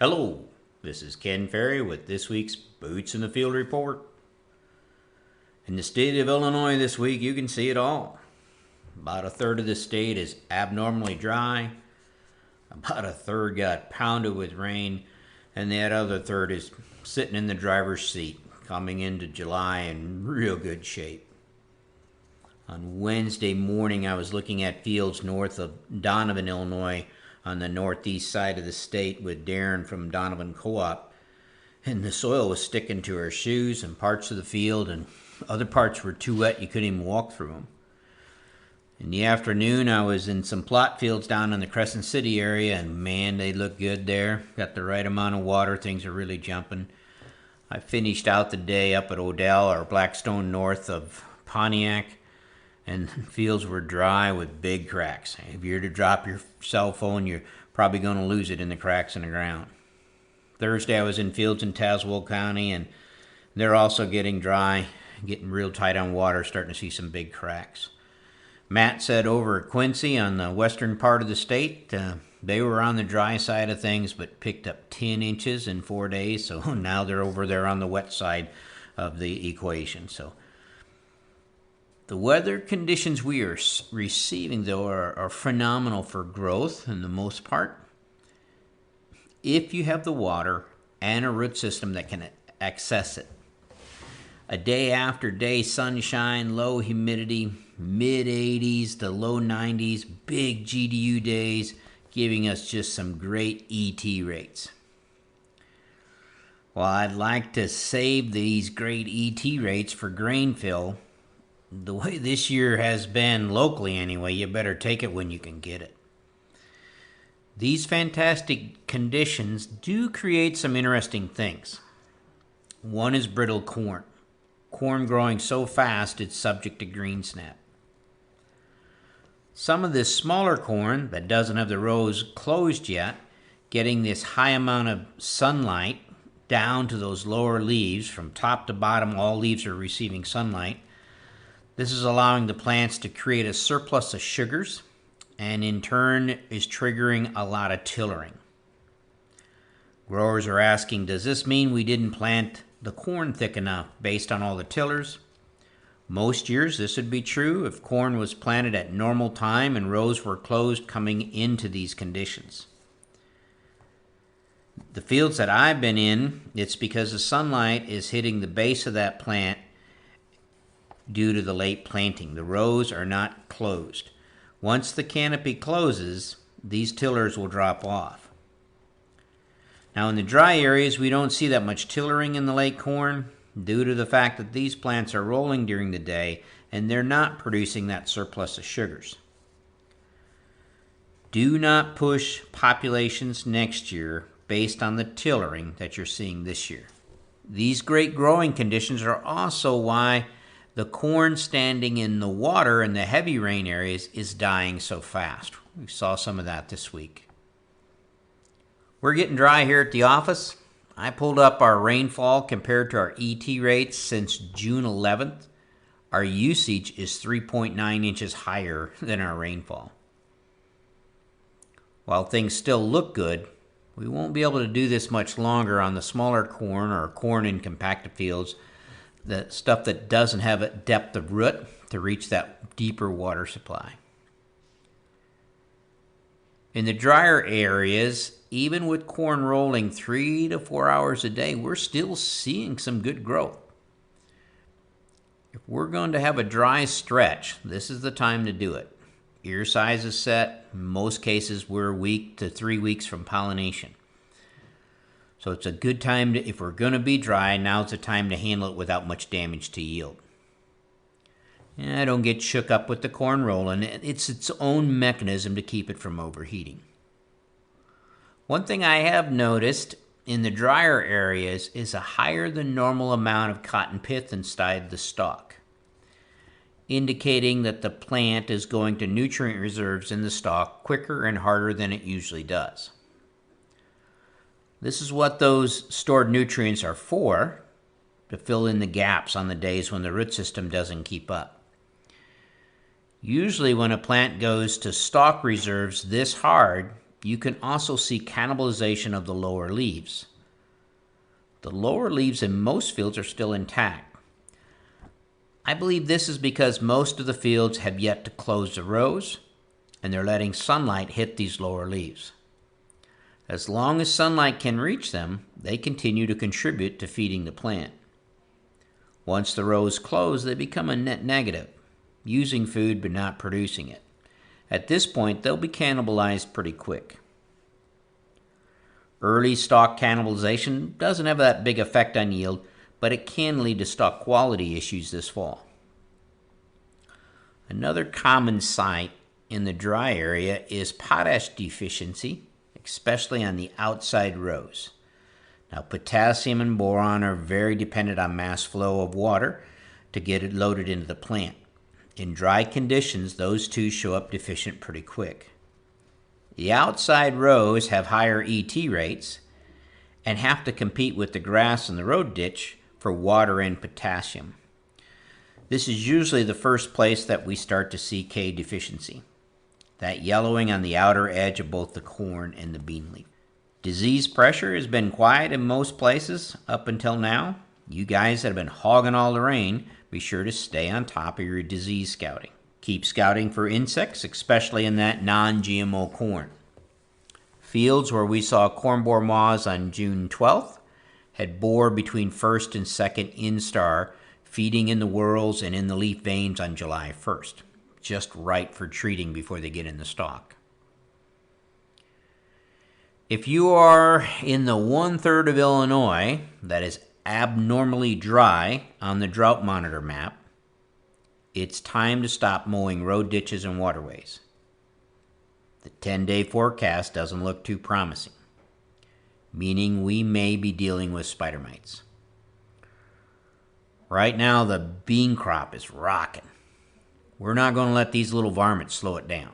Hello, this is Ken Ferry with this week's Boots in the Field report. In the state of Illinois this week, you can see it all. About a third of the state is abnormally dry. About a third got pounded with rain, and that other third is sitting in the driver's seat, coming into July in real good shape. On Wednesday morning, I was looking at fields north of Donovan, Illinois, on the northeast side of the state with Darren from Donovan Co-op, and the soil was sticking to her shoes and parts of the field, and other parts were too wet you couldn't even walk through them. In the afternoon, I was in some plot fields down in the Crescent City area, and man, they look good there. Got the right amount of water. Things are really jumping. I finished out the day up at Odell or Blackstone north of Pontiac, and fields were dry with big cracks. If you're to drop your cell phone, you're probably going to lose it in the cracks in the ground. Thursday, I was in fields in Tazewell County, and they're also getting dry, getting real tight on water, starting to see some big cracks. Matt said over at Quincy on the western part of the state, they were on the dry side of things, but picked up 10 inches in 4 days, so now they're over there on the wet side of the equation. So the weather conditions we are receiving, though, are phenomenal for growth in the most part. If you have the water and a root system that can access it. A day after day sunshine, low humidity, mid-80s to low 90s, big GDU days, giving us just some great ET rates. While I'd like to save these great ET rates for grain fill, the way this year has been, locally anyway, you better take it when you can get it. These fantastic conditions do create some interesting things. One is brittle corn. Corn growing so fast it's subject to green snap. Some of this smaller corn that doesn't have the rows closed yet, getting this high amount of sunlight down to those lower leaves, from top to bottom, all leaves are receiving sunlight. This is allowing the plants to create a surplus of sugars, and in turn is triggering a lot of tillering. Growers are asking, does this mean we didn't plant the corn thick enough based on all the tillers? Most years this would be true if corn was planted at normal time and rows were closed coming into these conditions. The fields that I've been in, it's because the sunlight is hitting the base of that plant due to the late planting. The rows are not closed. Once the canopy closes, these tillers will drop off. Now in the dry areas, we don't see that much tillering in the late corn due to the fact that these plants are rolling during the day and they're not producing that surplus of sugars. Do not push populations next year based on the tillering that you're seeing this year. These great growing conditions are also why the corn standing in the water in the heavy rain areas is dying so fast. We saw some of that this week. We're getting dry here at the office. I pulled up our rainfall compared to our ET rates since June 11th. Our usage is 3.9 inches higher than our rainfall. While things still look good, we won't be able to do this much longer on the smaller corn or corn in compacted fields, the stuff that doesn't have a depth of root to reach that deeper water supply. In the drier areas, even with corn rolling 3 to 4 hours a day, we're still seeing some good growth. If we're going to have a dry stretch, this is the time to do it. Ear size is set. In most cases, we're a week to 3 weeks from pollination. So it's a good time to, if we're going to be dry, now's the time to handle it without much damage to yield. And don't get shook up with the corn rolling. It's its own mechanism to keep it from overheating. One thing I have noticed in the drier areas is a higher than normal amount of cotton pith inside the stalk, indicating that the plant is going to nutrient reserves in the stalk quicker and harder than it usually does. This is what those stored nutrients are for, to fill in the gaps on the days when the root system doesn't keep up. Usually when a plant goes to stalk reserves this hard, you can also see cannibalization of the lower leaves. The lower leaves in most fields are still intact. I believe this is because most of the fields have yet to close the rows, and they're letting sunlight hit these lower leaves. As long as sunlight can reach them, they continue to contribute to feeding the plant. Once the rows close, they become a net negative, using food but not producing it. At this point, they'll be cannibalized pretty quick. Early stalk cannibalization doesn't have that big effect on yield, but it can lead to stalk quality issues this fall. Another common sight in the dry area is potash deficiency, especially on the outside rows. Now, potassium and boron are very dependent on mass flow of water to get it loaded into the plant. In dry conditions, those two show up deficient pretty quick. The outside rows have higher ET rates and have to compete with the grass in the road ditch for water and potassium. This is usually the first place that we start to see K deficiency, that yellowing on the outer edge of both the corn and the bean leaf. Disease pressure has been quiet in most places up until now. You guys that have been hogging all the rain, be sure to stay on top of your disease scouting. Keep scouting for insects, especially in that non-GMO corn. Fields where we saw corn borer moths on June 12th had borer between first and second instar feeding in the whorls and in the leaf veins on July 1st. Just right for treating before they get in the stalk. If you are in the 1/3 of Illinois that is abnormally dry on the drought monitor map, it's time to stop mowing road ditches and waterways. The 10-day forecast doesn't look too promising, meaning we may be dealing with spider mites. Right now, the bean crop is rocking. We're not going to let these little varmints slow it down.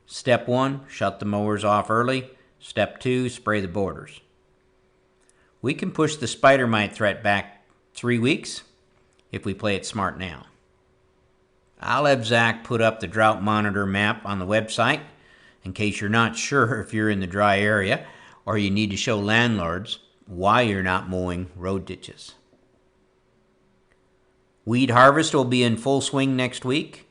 Step 1, shut the mowers off early. Step 2, spray the borders. We can push the spider mite threat back 3 weeks if we play it smart now. I'll have Zach put up the drought monitor map on the website in case you're not sure if you're in the dry area or you need to show landlords why you're not mowing road ditches. Weed harvest will be in full swing next week.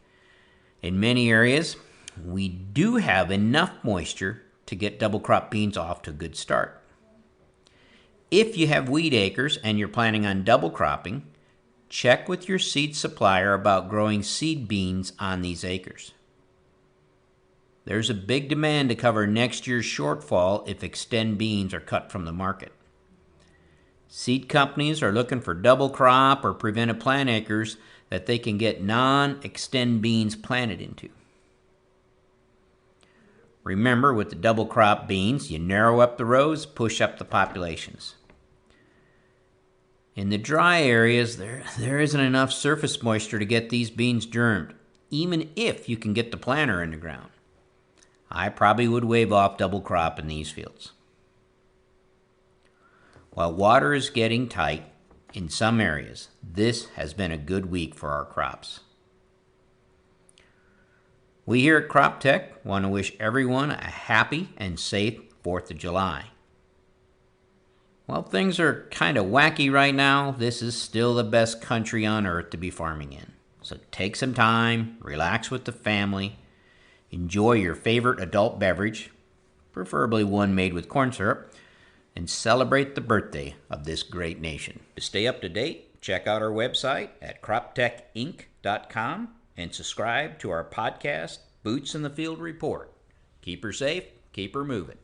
In many areas, we do have enough moisture to get double crop beans off to a good start. If you have wheat acres and you're planning on double cropping, check with your seed supplier about growing seed beans on these acres. There's a big demand to cover next year's shortfall if Xtend beans are cut from the market. Seed companies are looking for double crop or prevented plant acres that they can get non-Xtend beans planted into. Remember, with the double crop beans, you narrow up the rows, push up the populations. In the dry areas, there isn't enough surface moisture to get these beans germed, even if you can get the planter in the ground. I probably would wave off double crop in these fields. While water is getting tight in some areas, this has been a good week for our crops. We here at Crop Tech want to wish everyone a happy and safe 4th of July. While things are kind of wacky right now, this is still the best country on earth to be farming in. So take some time, relax with the family, enjoy your favorite adult beverage, preferably one made with corn syrup, and celebrate the birthday of this great nation. To stay up to date, check out our website at croptechinc.com and subscribe to our podcast, Boots in the Field Report. Keep her safe, keep her moving.